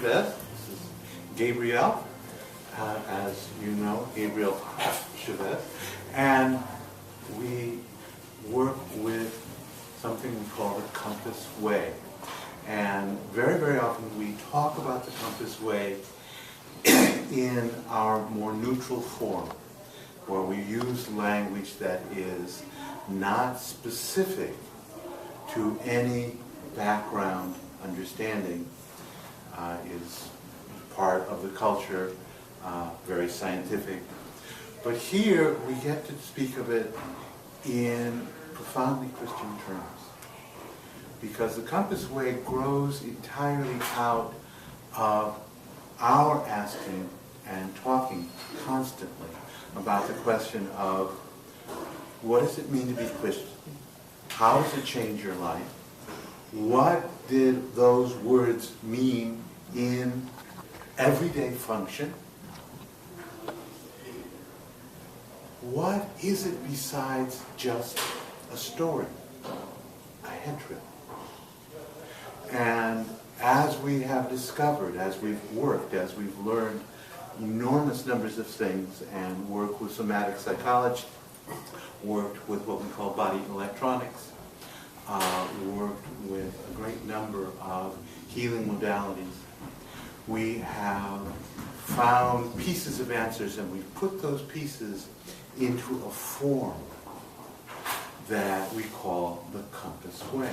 Chavez. This is Gabriel, as you know, Gabriel Chavez. And we work with something we call the Compass Way. And very, very often we talk about the Compass Way in our more neutral form, where we use language that is not specific to any background understanding, is part of the culture, very scientific. But here we get to speak of it in profoundly Christian terms, because the Compass Way grows entirely out of our asking and talking constantly about the question of what does it mean to be Christian? How does it change your life? What did those words mean in everyday function? What is it besides just a story, a head trip? And as we have discovered, as we've worked, as we've learned enormous numbers of things and worked with somatic psychology, worked with what we call body electronics, worked with a great number of healing modalities, we have found pieces of answers, and we've put those pieces into a form that we call the Compass Way.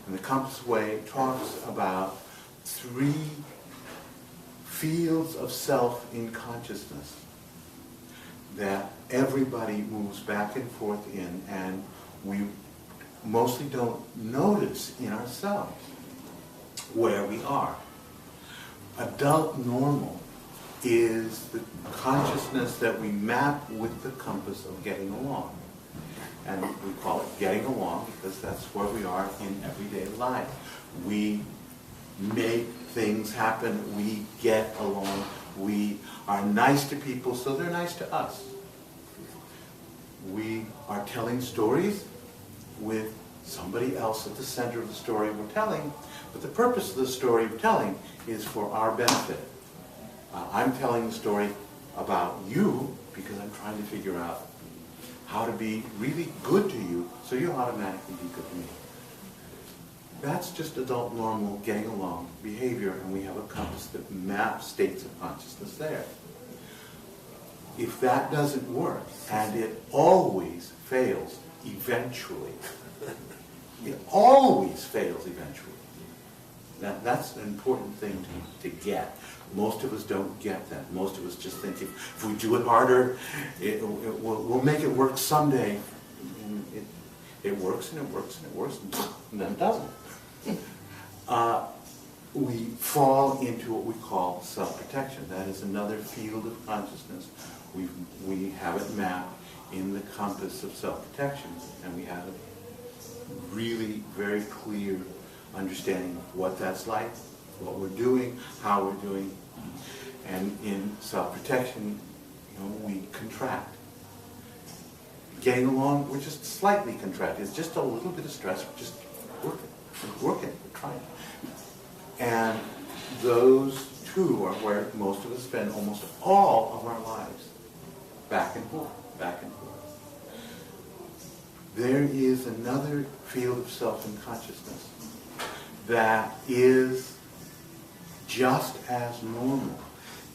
And the Compass Way talks about 3 fields of self in consciousness that everybody moves back and forth in, and we mostly don't notice in ourselves where we are. Adult normal is the consciousness that we map with the compass of getting along. And we call it getting along because that's where we are in everyday life. We make things happen, we get along, we are nice to people so they're nice to us. We are telling stories with somebody else at the center of the story we're telling, but the purpose of the story we're telling is for our benefit. I'm telling the story about you because I'm trying to figure out how to be really good to you so you'll automatically be good to me. That's just adult normal getting along behavior, and we have a compass that maps states of consciousness there. If that doesn't work, and it always fails eventually, it always fails eventually. That's an important thing to get. Most of us don't get that. Most of us just think if we do it harder, we'll make it work someday. And it works and it works and it works and then it doesn't. We fall into what we call self-protection. That is another field of consciousness. We have it mapped in the compass of self-protection, and we have a really very clear understanding of what that's like, what we're doing, how we're doing. And in self-protection, we contract. Getting along, we're just slightly contracted. It's just a little bit of stress. We're just working, we're trying. And those two are where most of us spend almost all of our lives. Back and forth, back and forth. There is another field of self and consciousness that is just as normal,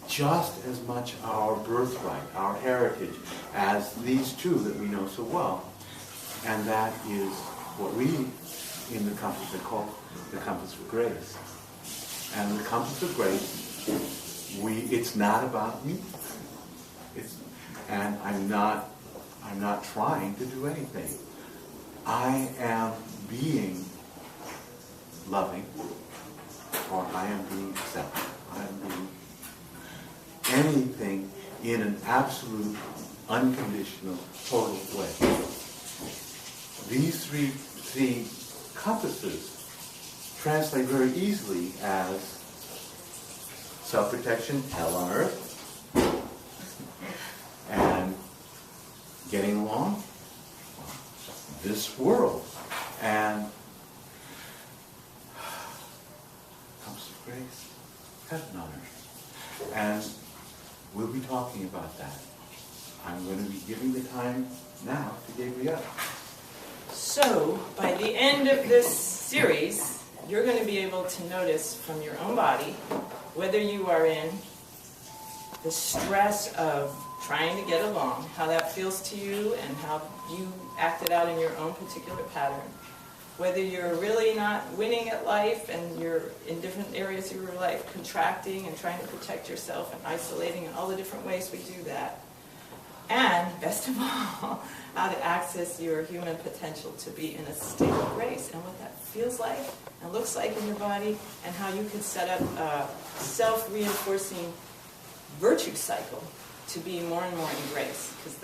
just as much our birthright, our heritage, as these two that we know so well. And that is what we, in the compass, are called the compass of grace. And the compass of grace, it's not about me. And I'm not trying to do anything. I am being loving, or I am being accepted. I am being anything in an absolute, unconditional, total way. These three compasses translate very easily as self-protection, hell on earth, and getting along, this world, and compass of grace, heaven on earth. And we'll be talking about that. I'm going to be giving the time now to Gabrielle. So, by the end of this series, you're going to be able to notice from your own body whether you are in the stress of trying to get along, how that feels to you and how you acted out in your own particular pattern. Whether you're really not winning at life and you're in different areas of your life contracting and trying to protect yourself and isolating and all the different ways we do that. And, best of all, how to access your human potential to be in a state of grace and what that feels like and looks like in your body, and how you can set up a self-reinforcing virtue cycle to be more and more in grace. Because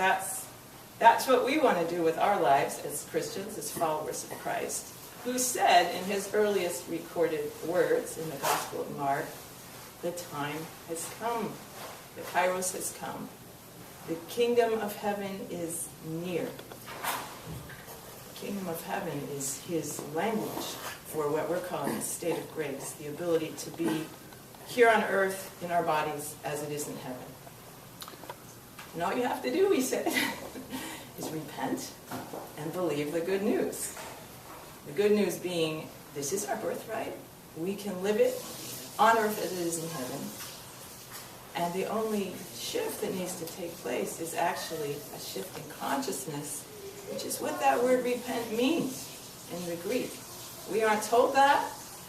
that's what we want to do with our lives as Christians, as followers of Christ, who said in his earliest recorded words in the Gospel of Mark, the time has come, the kairos has come. The kingdom of heaven is near. The kingdom of heaven is his language for what we're calling a state of grace, the ability to be here on earth in our bodies as it is in heaven. And all you have to do, he said, is repent and believe the good news. The good news being, this is our birthright. We can live it on earth as it is in heaven. And the only shift that needs to take place is actually a shift in consciousness, which is what that word repent means in the Greek. We aren't told that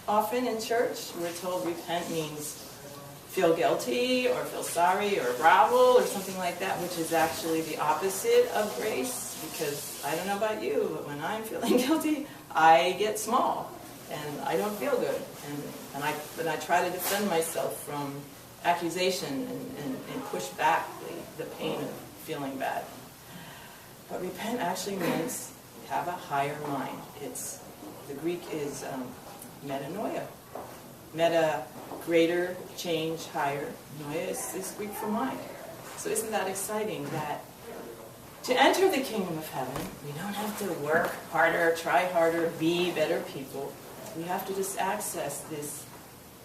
often in church. We're told repent means feel guilty or feel sorry or grovel or something like that, which is actually the opposite of grace, because I don't know about you, but when I'm feeling guilty, I get small and I don't feel good. And I try to defend myself from accusation and push back the pain of feeling bad. But repent actually means have a higher mind. The Greek is metanoia. Meta, greater, change, higher. Noia is Greek for mind. So isn't that exciting that to enter the kingdom of heaven, we don't have to work harder, try harder, be better people. We have to just access this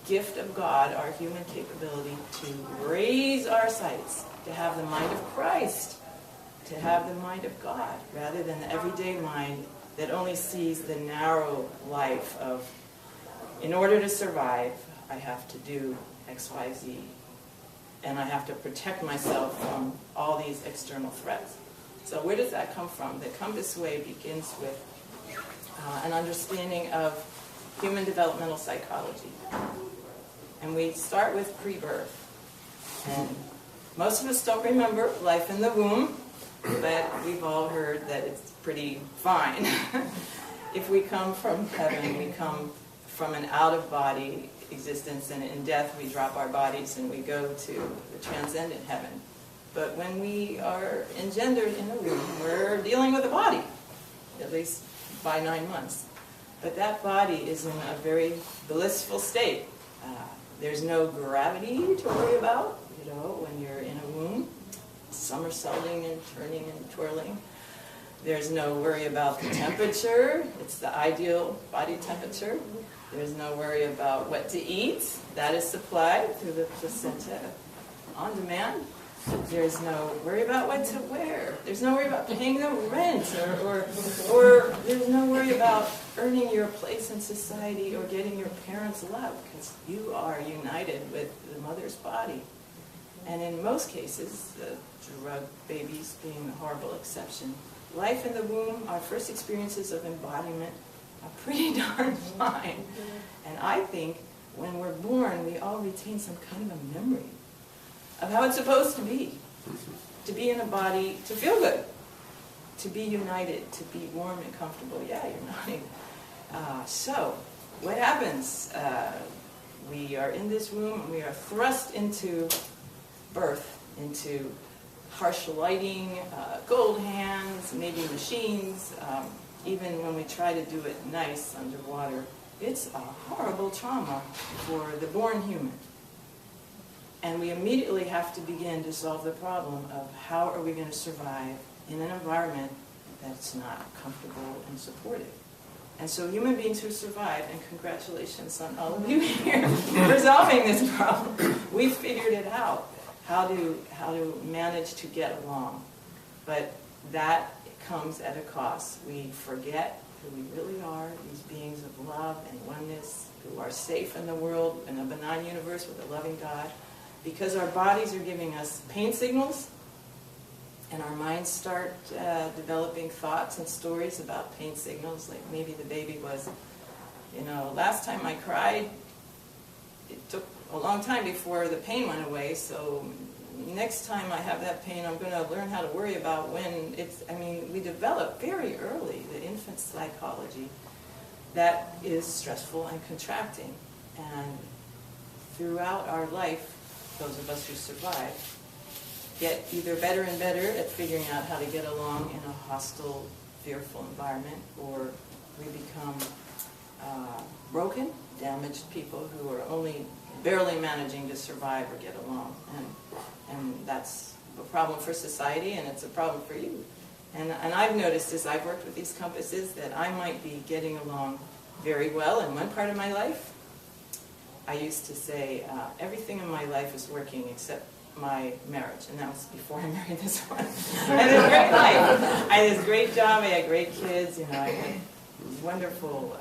gift of God, our human capability to raise our sights, to have the mind of Christ, to have the mind of God, rather than the everyday mind that only sees the narrow life of, in order to survive, I have to do X, Y, Z, and I have to protect myself from all these external threats. So where does that come from? The Compass Way begins with an understanding of human developmental psychology. And we start with pre-birth. And most of us don't remember life in the womb, but we've all heard that it's pretty fine. If we come from heaven, we come from an out-of-body existence, and in death we drop our bodies and we go to the transcendent heaven. But when we are engendered in a womb, we're dealing with a body, at least by 9 months. But that body is in a very blissful state. There's no gravity to worry about, when you're in a womb, somersaulting and turning and twirling. There's no worry about the temperature. It's the ideal body temperature. There's no worry about what to eat. That is supplied through the placenta on demand. There's no worry about what to wear. There's no worry about paying the rent, or there's no worry about earning your place in society or getting your parents' love, because you are united with the mother's body. And in most cases, the drug babies being the horrible exception, life in the womb, our first experiences of embodiment are pretty darn fine. And I think when we're born, we all retain some kind of a memory of how it's supposed to be in a body, to feel good, to be united, to be warm and comfortable. Yeah, you're nodding. So, what happens? We are in this womb, and we are thrust into birth, into harsh lighting, gold hands, maybe machines. Even when we try to do it nice underwater, it's a horrible trauma for the born human. And we immediately have to begin to solve the problem of how are we going to survive in an environment that's not comfortable and supportive. And so human beings who survive, and congratulations on all of you here resolving this problem, we figured it out, how to manage to get along. But that comes at a cost. We forget who we really are, these beings of love and oneness, who are safe in the world, in a benign universe with a loving God. Because our bodies are giving us pain signals, and our minds start developing thoughts and stories about pain signals, like maybe the baby was, last time I cried, it took a long time before the pain went away, so next time I have that pain, I'm going to learn how to worry about when we develop very early the infant psychology that is stressful and contracting. And throughout our life, those of us who survive get either better and better at figuring out how to get along in a hostile, fearful environment, or we become broken, damaged people who are only barely managing to survive or get along. And that's a problem for society, and it's a problem for you. And I've noticed as I've worked with these compasses that I might be getting along very well in one part of my life. I used to say, everything in my life is working except my marriage, and that was before I married this one. I had a great life. I had this great job, I had great kids, I had wonderful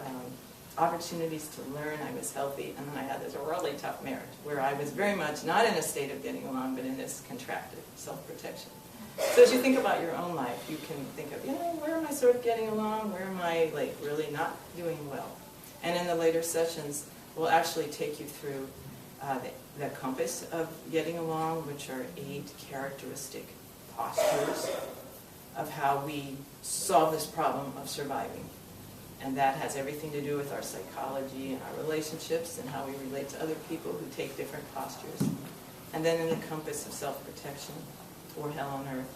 opportunities to learn, I was healthy, and then I had this really tough marriage where I was very much not in a state of getting along, but in this contracted self-protection. So as you think about your own life, you can think of, where am I sort of getting along? Where am I really not doing well? And in the later sessions, we'll actually take you through the compass of getting along, which are 8 characteristic postures of how we solve this problem of surviving. And that has everything to do with our psychology and our relationships and how we relate to other people who take different postures. And then in the compass of self-protection, or hell on earth,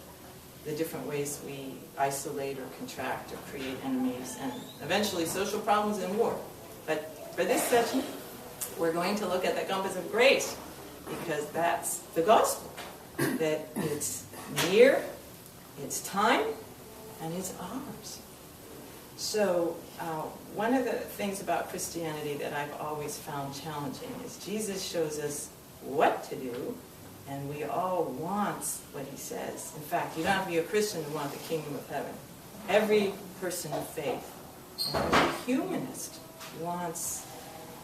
the different ways we isolate or contract or create enemies, and eventually social problems and war. But for this session, we're going to look at the compass of grace, because that's the gospel, that it's near, it's time, and it's ours. So one of the things about Christianity that I've always found challenging is Jesus shows us what to do, and we all want what he says. In fact, you don't have to be a Christian to want the kingdom of heaven. Every person of faith, and every humanist wants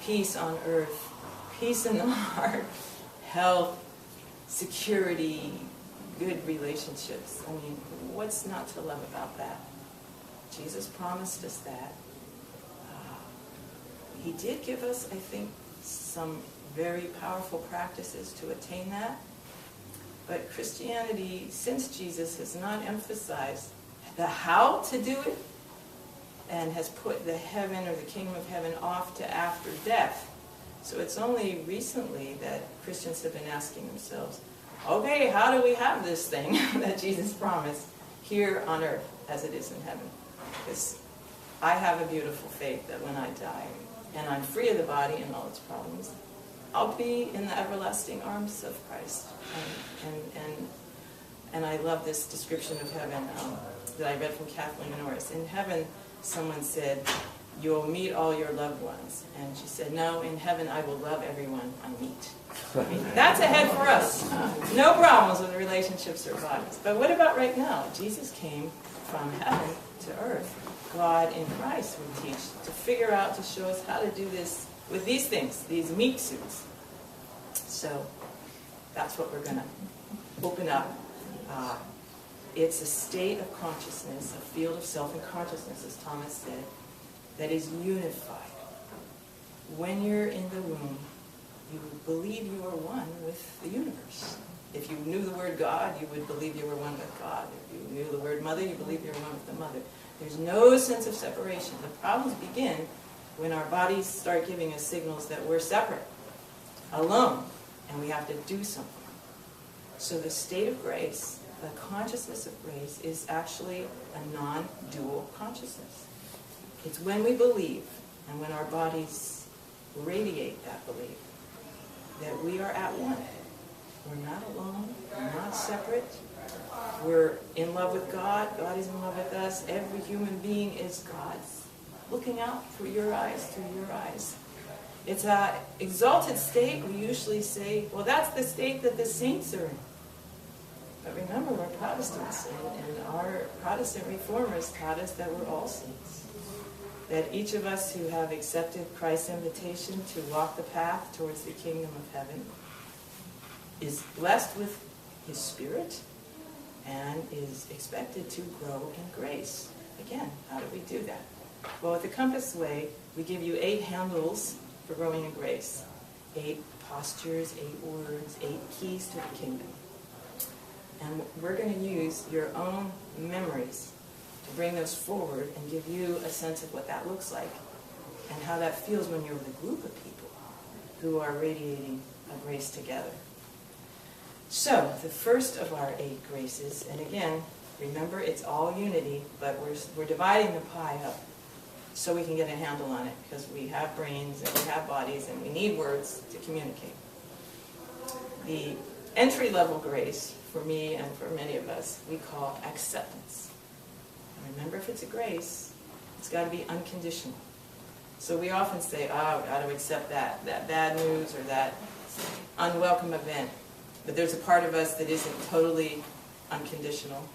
peace on earth, peace in the heart, health, security, good relationships. I mean, what's not to love about that? Jesus promised us that. He did give us, I think, some very powerful practices to attain that. But Christianity, since Jesus, has not emphasized the how to do it, and has put the heaven or the kingdom of heaven off to after death. So it's only recently that Christians have been asking themselves, okay, how do we have this thing that Jesus promised here on earth as it is in heaven? Because I have a beautiful faith that when I die and I'm free of the body and all its problems, I'll be in the everlasting arms of Christ. And I love this description of heaven that I read from Kathleen Norris. In heaven, someone said, you'll meet all your loved ones. And she said, no, in heaven I will love everyone I meet. I mean, that's ahead for us. No problems with relationships or bodies. But what about right now? Jesus came from heaven to earth. God in Christ would teach to figure out, to show us how to do this with these things, these meat suits. So that's what we're going to open up. It's a state of consciousness, a field of self and consciousness, as Thomas said, that is unified. When you're in the womb, you believe you are one with the universe. If you knew the word God, you would believe you were one with God. If you knew the word mother, you believe you were one with the mother. There's no sense of separation. The problems begin when our bodies start giving us signals that we're separate, alone, and we have to do something. So the state of grace, the consciousness of grace, is actually a non-dual consciousness. It's when we believe, and when our bodies radiate that belief, that we are at one. We're not alone, we're not separate. We're in love with God, God is in love with us. Every human being is God's looking out for your eyes, through your eyes. It's an exalted state. We usually say, well, that's the state that the saints are in. But remember, we're Protestants, and our Protestant reformers taught us that we're all saints. That each of us who have accepted Christ's invitation to walk the path towards the kingdom of heaven is blessed with his Spirit and is expected to grow in grace. Again, how do we do that? Well, with the Compass Way, we give you 8 handles for growing in grace. 8 postures, 8 words, 8 keys to the kingdom. And we're going to use your own memories to bring those forward and give you a sense of what that looks like and how that feels when you're with a group of people who are radiating a grace together. So, the first of our 8 graces, and again, remember it's all unity, but we're dividing the pie up so we can get a handle on it, because we have brains and we have bodies and we need words to communicate. The entry-level grace, for me and for many of us, we call acceptance. And remember, if it's a grace, it's got to be unconditional. So we often say, oh, I've got to accept that bad news or that unwelcome event. But there's a part of us that isn't totally unconditional.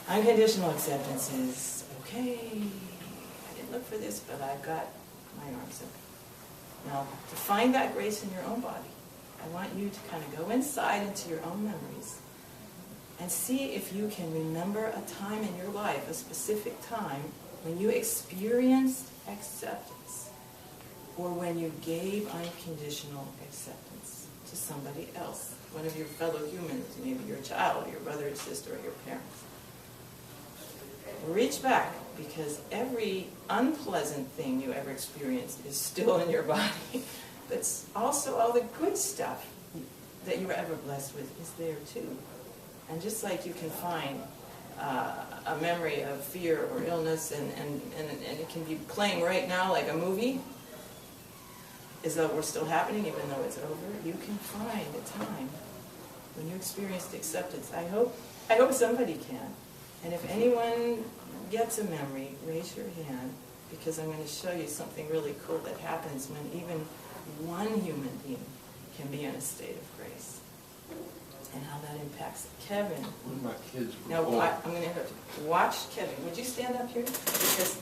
Unconditional acceptance is, okay, I didn't look for this, but I've got my arms up. Now, to find that grace in your own body, I want you to kind of go inside into your own memories and see if you can remember a time in your life, a specific time, when you experienced acceptance or when you gave unconditional acceptance to somebody else, one of your fellow humans, maybe your child, your brother or sister, or your parents. Reach back, because every unpleasant thing you ever experienced is still in your body. But also all the good stuff that you were ever blessed with is there too. And just like you can find a memory of fear or illness and it can be playing right now like a movie, as though we're still happening even though it's over, you can find a time when you experienced acceptance. I hope somebody can. And if anyone gets a memory, raise your hand, because I'm going to show you something really cool that happens when even one human being can be in a state of grace, and how that impacts Kevin. When my kids were Now, born. I'm going to interrupt you. Watch Kevin. Would you stand up here? Because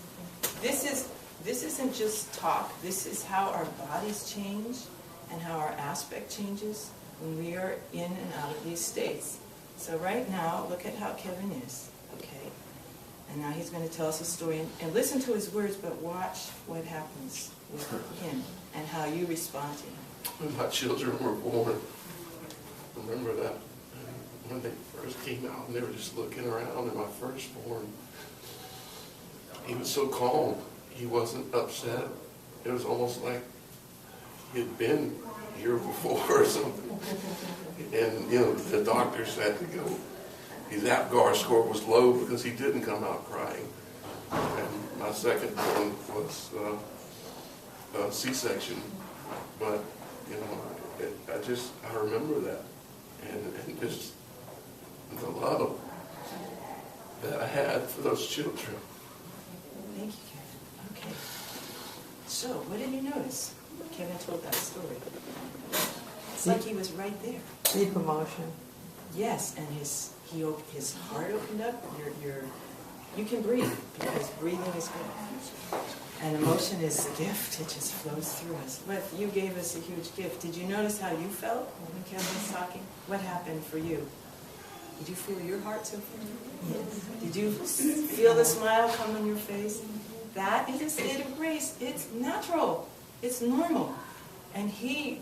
this isn't just talk. This is how our bodies change and how our aspect changes when we are in and out of these states. So right now, look at how Kevin is. Okay. And now he's going to tell us a story, and listen to his words, but watch what happens with him and how you respond to him. When my children were born, remember that when they first came out and they were just looking around, and my firstborn, he was so calm. He wasn't upset. It was almost like he had been here before or something. And, the doctor said, his APGAR score was low because he didn't come out crying. And my second one was a C-section. But, I remember that. And just the love that I had for those children. Thank you, Kevin. Okay. So, what did you notice? Kevin told that story. It's like he was right there. Deep emotion. Yes, and his heart opened up. You can breathe, because breathing is good. And emotion is a gift. It just flows through us. But you gave us a huge gift. Did you notice how you felt when Kevin was talking? What happened for you? Did you feel your heart so full? Yes. Did you feel the smile come on your face? That is a state of grace. It's natural. It's normal. And he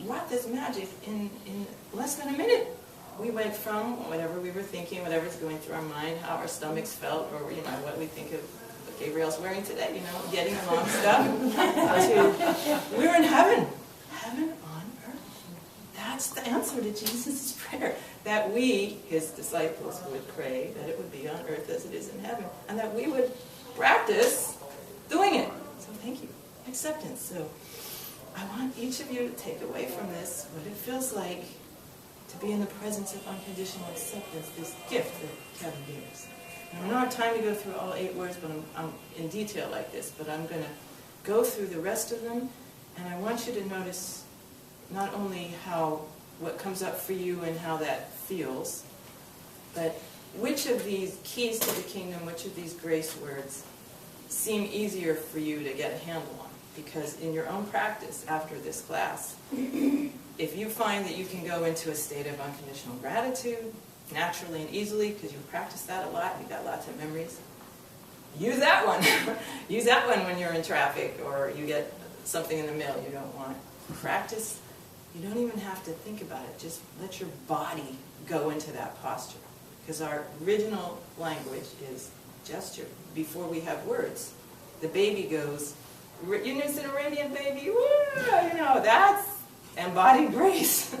wrought this magic in less than a minute. We went from whatever we were thinking, whatever's going through our mind, how our stomachs felt, or what we think of what Gabriel's wearing today, getting along stuff, to we're in heaven. Heaven on earth. That's the answer to Jesus' prayer. That we, his disciples, would pray that it would be on earth as it is in heaven, and that we would practice doing it. So thank you. Acceptance. So I want each of you to take away from this what it feels like to be in the presence of unconditional acceptance, this gift that Kevin gave us. And I don't have time to go through all 8 words, but I'm in detail like this, but I'm going to go through the rest of them, and I want you to notice not only what comes up for you and how that feels, but which of these keys to the kingdom, which of these grace words seem easier for you to get a handle on. Because in your own practice after this class, if you find that you can go into a state of unconditional gratitude naturally and easily, because you've practiced that a lot, you've got lots of memories, use that one. Use that one when you're in traffic or you get something in the mail you don't want. Practice. You don't even have to think about it. Just let your body go into that posture. Because our original language is gesture. Before we have words, the baby goes, you know, it's an Arabian baby, woo, you know, that's embodied grace.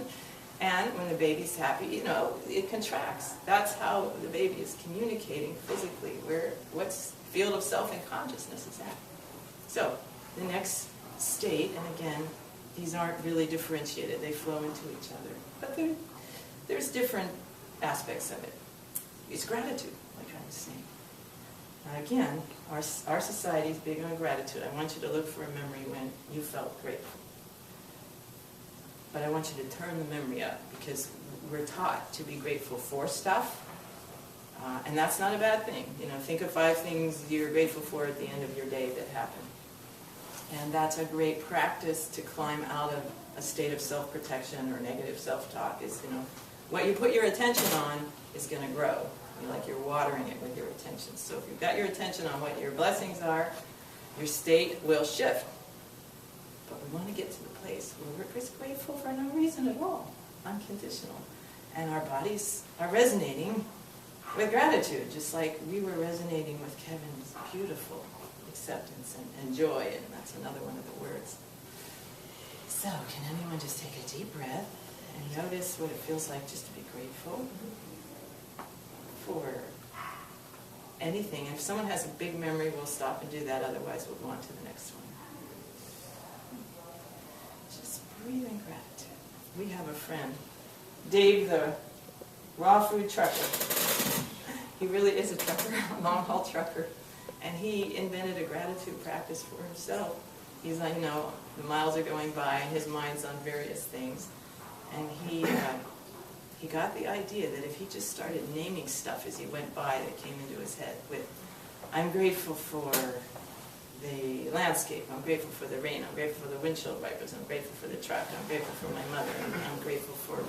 And when the baby's happy, you know, it contracts. That's how the baby is communicating physically, what field of self and consciousness is at. So, the next state, and again, these aren't really differentiated, they flow into each other. But there's different aspects of it. It's gratitude, like I was saying. Now again, our society is big on gratitude. I want you to look for a memory when you felt grateful. But I want you to turn the memory up, because we're taught to be grateful for stuff, and that's not a bad thing. You know, think of 5 things you're grateful for at the end of your day that happen. And that's a great practice to climb out of a state of self-protection or negative self-talk. Is, you know, what you put your attention on is going to grow. Like you're watering it with your attention. So if you've got your attention on what your blessings are, your state will shift. But we want to get to the place where we're just grateful for no reason at all, unconditional. And our bodies are resonating with gratitude, just like we were resonating with Kevin's beautiful acceptance and joy, and that's another one of the words. So, can anyone just take a deep breath and notice what it feels like just to be grateful for anything? If someone has a big memory, we'll stop and do that, otherwise we'll go on to the next one. Just breathe in gratitude. We have a friend, Dave the raw food trucker. He really is a trucker, a long-haul trucker. And he invented a gratitude practice for himself. He's like, you know, the miles are going by and his mind's on various things. And he got the idea that if he just started naming stuff as he went by that came into his head with, I'm grateful for the landscape, I'm grateful for the rain, I'm grateful for the windshield wipers, I'm grateful for the truck, I'm grateful for my mother, I'm grateful for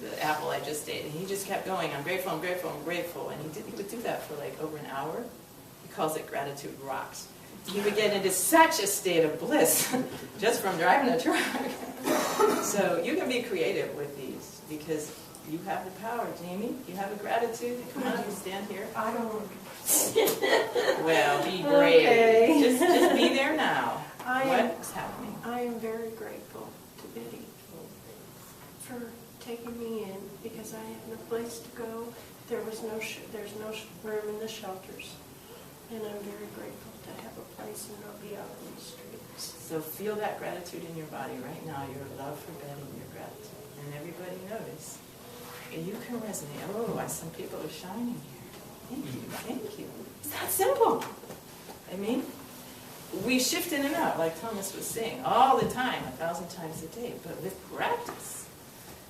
the apple I just ate. And he just kept going, I'm grateful, I'm grateful, I'm grateful. And he would do that for like over an hour. He calls it gratitude rocks. He would get into such a state of bliss just from driving a truck. So you can be creative with these, because you have the power. Jamie, you have a gratitude. Come on, you stand here. I don't. Well, be brave. Okay. Just be there now. What's happening? I am very grateful to Betty for taking me in, because I had no place to go. There's no room in the shelters, and I'm very grateful to have a place and not be out on the streets. So feel that gratitude in your body right now. Your love for Betty, your gratitude, and everybody notice. And you can resonate. Oh, some people are shining here. Thank you, thank you. It's that simple. I mean, we shift in and out, like Thomas was saying, all the time, 1,000 times a day. But with practice,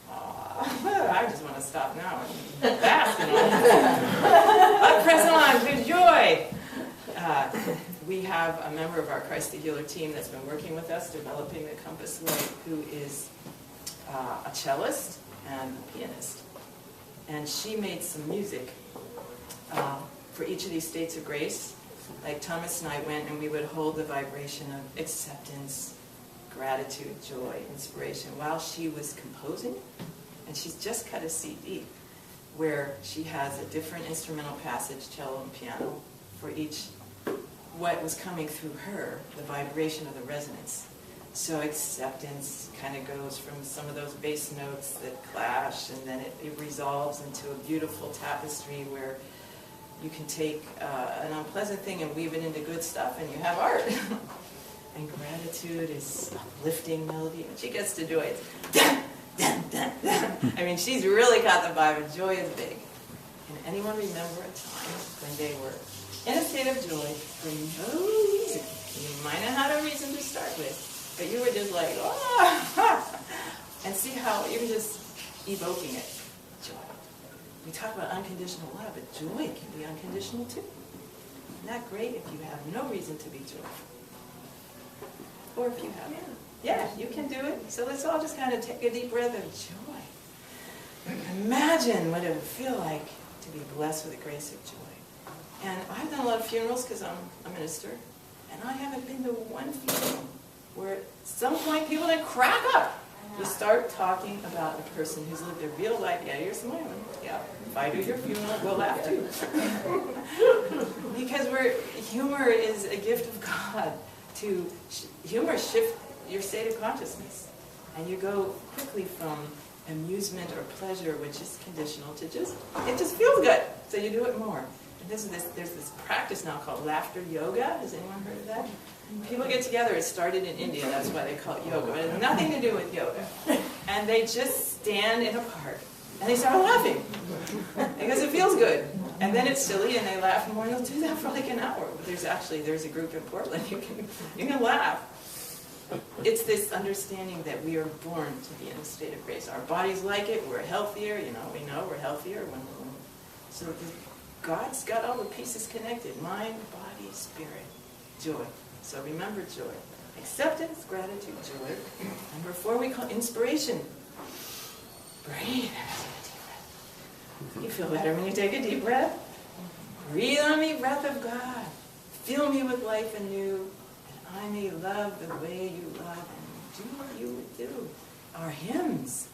I just want to stop now and bask in all that. Press on, good joy. We have a member of our Christ the Healer team that's been working with us, developing the Compass Way, who is a cellist and a pianist. And she made some music for each of these states of grace. Like Thomas and I went and we would hold the vibration of acceptance, gratitude, joy, inspiration while she was composing. And she's just cut a CD where she has a different instrumental passage, cello and piano, for each, what was coming through her, the vibration of the resonance. So acceptance kind of goes from some of those bass notes that clash, and then it resolves into a beautiful tapestry where you can take an unpleasant thing and weave it into good stuff, and you have art. And gratitude is uplifting melody. When she gets to joy, it's dun, dun, dun, dun. I mean, she's really got the vibe, and joy is big. Can anyone remember a time when they were in a state of joy for no reason? You might not have a reason to start with, but you were just like, oh, and see how you're just evoking it. Joy. We talk about unconditional love, but joy can be unconditional too. Isn't that great if you have no reason to be joyful? Or if you have, yeah, you can do it. So let's all just kind of take a deep breath of joy. Imagine what it would feel like to be blessed with the grace of joy. And I've done a lot of funerals because I'm a minister, and I haven't been to one funeral where at some point people then crack up. You start talking about a person who's lived a real life. Yeah, you're smiling. Yeah, if I do your funeral, we'll laugh too. Because humor is a gift of God. Humor shifts your state of consciousness, and you go quickly from amusement or pleasure, which is conditional, to it just feels good, so you do it more. And there's this practice now called laughter yoga. Has anyone heard of that? People get together. It started in India. That's why they call it yoga. It has nothing to do with yoga. And they just stand in a park and they start laughing because it feels good. And then it's silly and they laugh more, and they'll do that for like an hour. There's a group in Portland. You can laugh. It's this understanding that we are born to be in a state of grace. Our bodies like it. We're healthier. We know we're healthier so God's got all the pieces connected: mind, body, spirit, joy. So remember joy. Acceptance, gratitude, joy. Number 4 we call inspiration. Breathe. You feel better when you take a deep breath. Breathe on me, breath of God. Fill me with life anew, and I may love the way you love and do what you would do. Our hymns.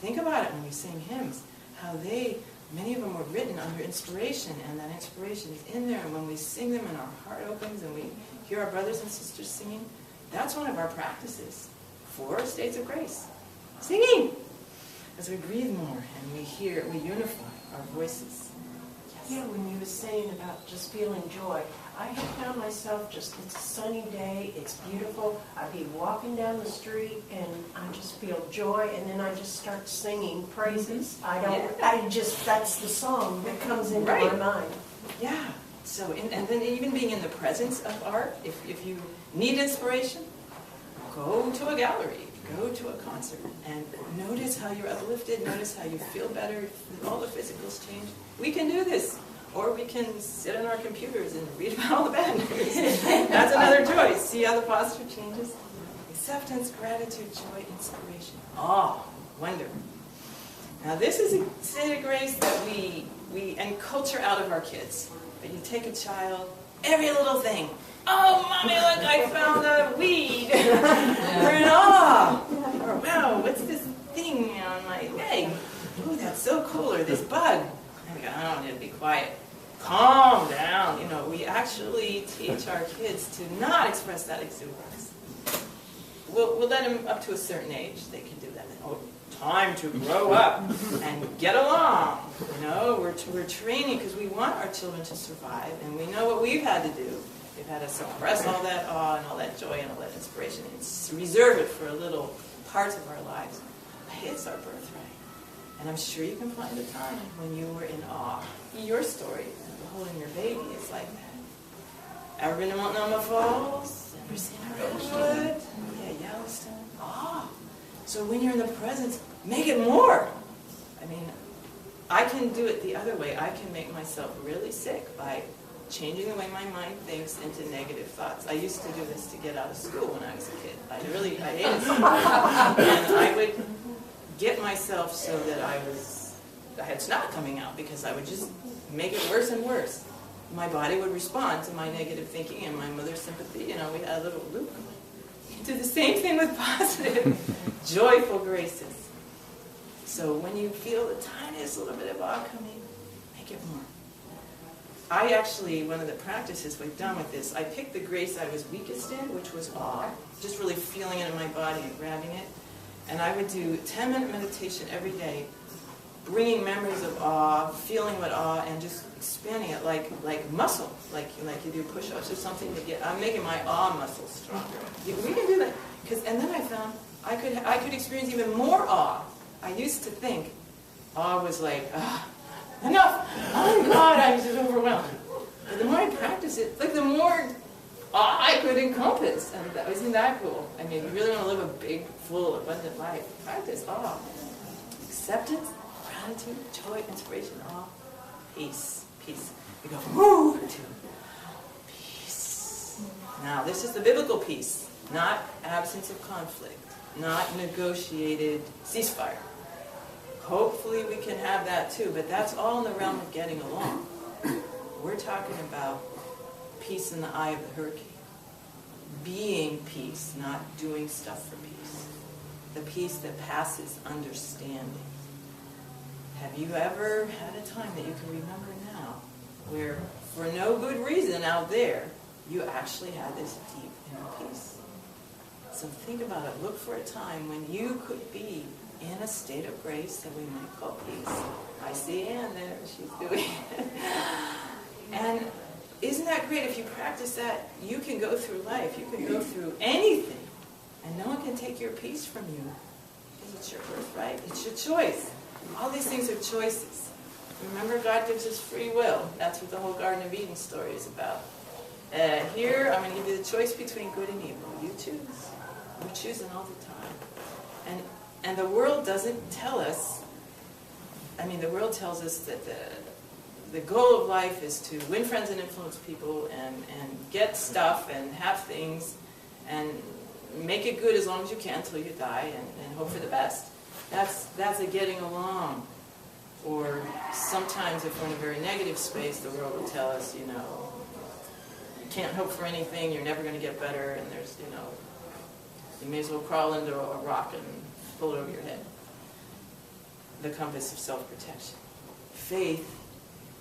Think about it when we sing hymns, how many of them were written under inspiration, and that inspiration is in there, and when we sing them and our heart opens and we hear our brothers and sisters singing, that's one of our practices. 4 states of grace. Singing! As we breathe more and we unify our voices. Yes. Yeah, when you were saying about just feeling joy, I have found myself it's a sunny day, it's beautiful, I'd be walking down the street and I just feel joy, and then I just start singing praises. That's the song that comes into my mind. Yeah. So, and then even being in the presence of art, if you need inspiration, go to a gallery, go to a concert, and notice how you're uplifted, notice how you feel better, all the physicals change. We can do this. Or we can sit on our computers and read about all the bad news. That's another choice. See how the posture changes? Acceptance, gratitude, joy, inspiration. Awe, wonder. Now this is a state of grace that we culture out of our kids. But you take a child, every little thing. Oh, Mommy, look, I found a weed. We're in awe. Or, wow, what's this thing on my leg? Oh, that's so cool. Or this bug. And we go, oh, I need to be quiet. Calm down. We actually teach our kids to not express that exuberance. We'll let them up to a certain age. They can do that. Oh, time to grow up and get along. We're training because we want our children to survive, and we know what we've had to do. We've had to suppress all that awe and all that joy and all that inspiration and reserve it for a little parts of our lives. It's our birthright. And I'm sure you can find a time when you were in awe. Your story, holding your baby, is like that. Ever been to Multnomah Falls? Ever seen a redwood? Yeah, Yellowstone. Awe. So when you're in the presence, make it more. I can do it the other way. I can make myself really sick by changing the way my mind thinks into negative thoughts. I used to do this to get out of school when I was a kid. I hated school. And I would get myself so that I had snot coming out because I would just make it worse and worse. My body would respond to my negative thinking and my mother's sympathy. We had a little loop going. You do the same thing with positive, joyful graces. So when you feel the tiniest little bit of awe coming, make it more. One of the practices we've done with this, I picked the grace I was weakest in, which was awe, just really feeling it in my body and grabbing it. And I would do 10-minute meditation every day, bringing memories of awe, feeling what awe, and just expanding it like muscle, like you do push-ups or something. I'm making my awe muscles stronger. We can do that, and then I found I could experience even more awe. I used to think awe was like, enough. Oh God, I'm just overwhelmed. But the more I practice it, like the more I could encompass. And isn't that cool? I mean, if you really want to live a big, full, abundant life, practice awe. Acceptance, gratitude, joy, inspiration, awe, peace, peace. You go, woo, to peace. Now, this is the biblical peace, not absence of conflict, not negotiated ceasefire. Hopefully we can have that too, but that's all in the realm of getting along. We're talking about peace in the eye of the hurricane. Being peace, not doing stuff for peace. The peace that passes understanding. Have you ever had a time that you can remember now where, for no good reason out there, you actually had this deep inner peace? So think about it. Look for a time when you could be in a state of grace that we might call peace. I see Anne there. She's doing it. And isn't that great? If you practice that, you can go through life. You can go through anything. And no one can take your peace from you. Because it's your birthright. It's your choice. All these things are choices. Remember, God gives us free will. That's what the whole Garden of Eden story is about. Here, I'm going to give you the choice between good and evil. You choose. We're choosing all the time. And the world doesn't tell us, I mean, the world tells us that the goal of life is to win friends and influence people and get stuff and have things and make it good as long as you can until you die and hope for the best. That's a getting along. Or sometimes if we're in a very negative space, the world will tell us, you know, you can't hope for anything, you're never going to get better, and there's, you know, you may as well crawl into a rock and pull it over your head. The compass of self-protection. Faith,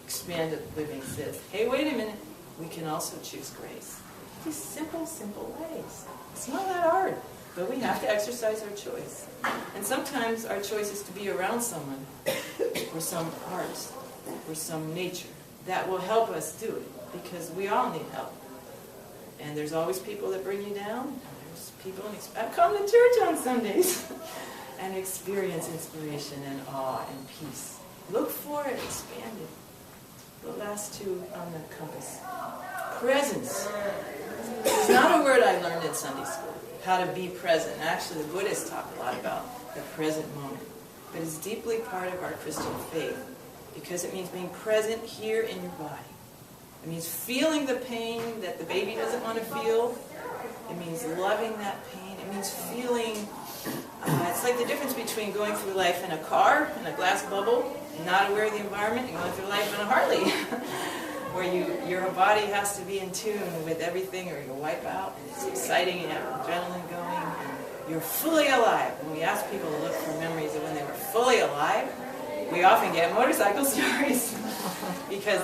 expanded living says, hey, wait a minute, we can also choose grace. These simple, simple ways. It's not that hard, but we have to exercise our choice. And sometimes our choice is to be around someone, or some art, or some nature that will help us do it, because we all need help. And there's always people that bring you down, and there's people come to church on Sundays and experience inspiration and awe and peace. Look for it, expand it. The last two on the compass. Presence. It's not a word I learned in Sunday school, how to be present. Actually, the Buddhists talk a lot about the present moment. But it's deeply part of our Christian faith because it means being present here in your body. It means feeling the pain that the baby doesn't want to feel. It means loving that pain. It means feeling, it's like the difference between going through life in a car, in a glass bubble, and not aware of the environment, and going through life in a Harley, where your body has to be in tune with everything or you'll wipe out, and it's exciting, you have adrenaline going, and you're fully alive. When we ask people to look for memories of when they were fully alive, we often get motorcycle stories, because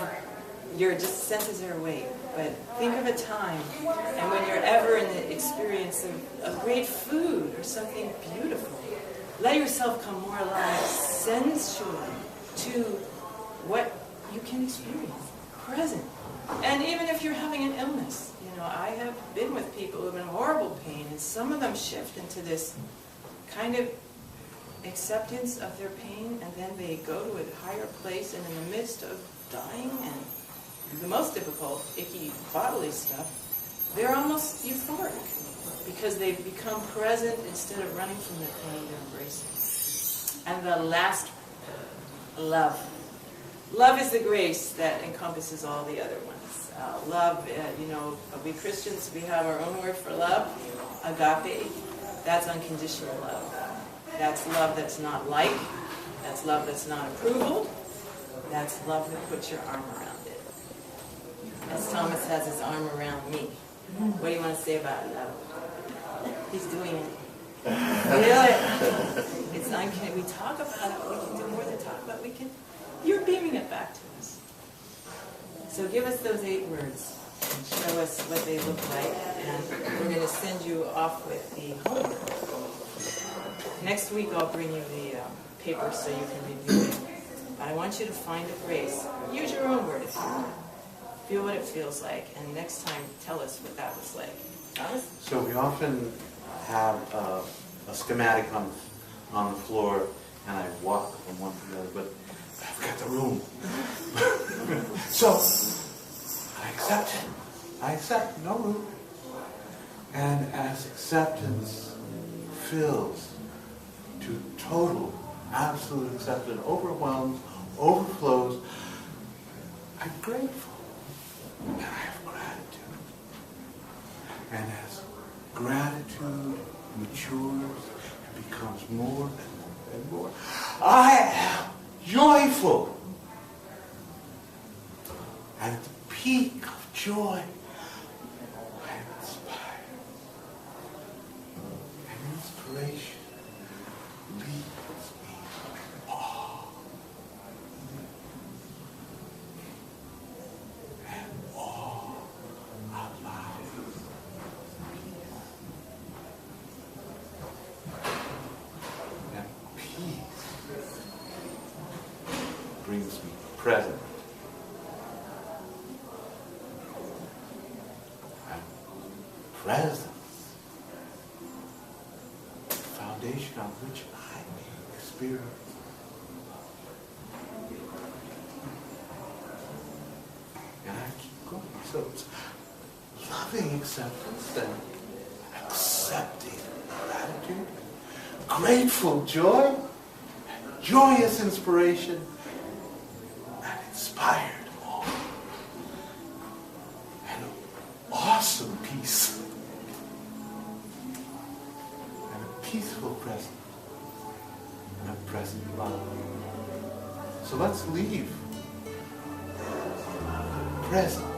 your just senses are awake. But think of a time, and when you're ever in the experience of great food or something beautiful, let yourself come more alive sensually to what you can experience, present. And even if you're having an illness, you know, I have been with people who have been in horrible pain, and some of them shift into this kind of acceptance of their pain, and then they go to a higher place, and in the midst of dying and the most difficult, icky, bodily stuff, they're almost euphoric because they've become present instead of running from the pain, they're embracing. And the last, love. Love is the grace that encompasses all the other ones. Love, you know, we Christians, we have our own word for love, agape. That's unconditional love. That's love that's not like. That's love that's not approval. That's love that puts your arm around it. As Thomas has his arm around me. What do you want to say about love? He's doing it. Feel it. It's uncanny. We talk about it. We can do more than talk about it. You're beaming it back to us. So give us those 8 words and show us what they look like. And we're going to send you off with the homework. Next week I'll bring you the paper so you can review it. But I want you to find a grace. Use your own word if you want. Feel what it feels like, and next time tell us what that was like. Thomas? So we often have a schematic on the floor, and I walk from one to the other, but I've got the room. So, I accept it. I accept no room. And as acceptance fills to total, absolute acceptance, overwhelms, overflows, I'm grateful. And I have gratitude. And as gratitude matures and becomes more and more and more, I am joyful. And at the peak of joy, I am inspired. And inspiration leads me in awe. And awe allows peace. And peace brings me present. Presence, the foundation on which I experience. And I keep going. So it's loving acceptance and accepting gratitude, grateful joy, joyous inspiration, and inspired awe, and awesome peace. Peaceful presence and a present love. So let's leave present